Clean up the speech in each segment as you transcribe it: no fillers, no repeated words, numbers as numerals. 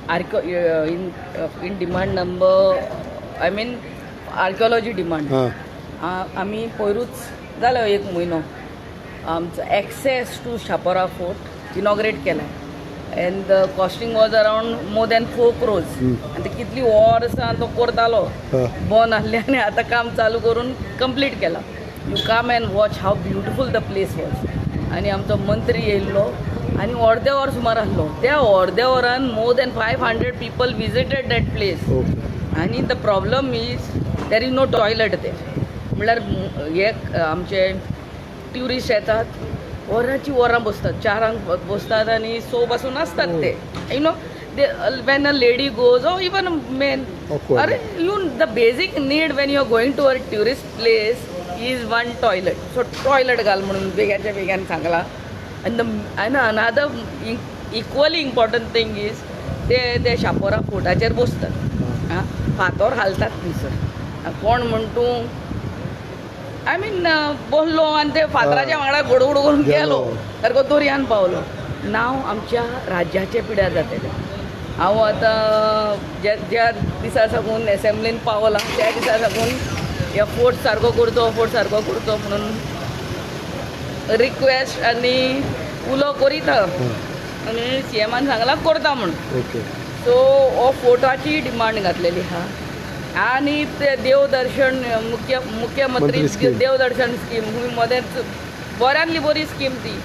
in demand number I mean archaeology demand आम्ही पयरूच जालो 1 म्हयनो आमचो access to Chapora fort inaugurate केला and the costing was around more than 4 crores आनी ते कितली वर्सां तो करतालो बंद आसले आनी आतां काम चालू करून कंप्लीट केला you come and watch how beautiful the place was आनी आमचो मंत्री येयल्लो आनी अर्दे वर सुमार आसलो त्या अर्द्या वरान more than 500 people visited that place आनी the problem is there is no toilet ते म्हणल्यार हे आमचे ट्युरिस्ट येतात वरांची वरां बसतात 4 बसतात आनी 6 पासून आसतात ते you know when a lady goes oh even men अरे you the basic need when you are going to a tourist place is one toilet so toilet घाल म्हणून बेग्याच्या बेग्यान सांगला आनी अनादर इक्वली इम्पॉर्टंट थिंग इज ते शापोरा फोर्टाचेर बसतात फातर घालतात थंयसर कोण म्हण तूं आय मीन बसलो आनी ते फातराच्या वांगडा घडघड करून गेलो सारको दर्यान पावलो नांव आमच्या राज्याचे पिड्यार जातले हांव आतां ज्या दिसा साकून एसेंब्लीन पावला त्या दिसा साकून ह्या फोर्ट सारको करचो म्हणून रिक्वेस्ट आनी उलो करीत आनी सीएमान सांगला करता म्हणून सो हो फोर्टाची डिमांड घातलेली आहा आनी ते देवदर्शन मुख्यमंत्री देवदर्शन स्कीम मदेंच बऱ्यांतली बरी स्कीम ती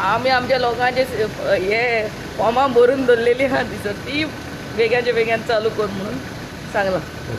आमी आमच्या लोकांचे हे फॉर्मां भरून दवरलेली आहा दिसत ती बेग्याच्या बेग्यान चालू कर म्हणून सांगला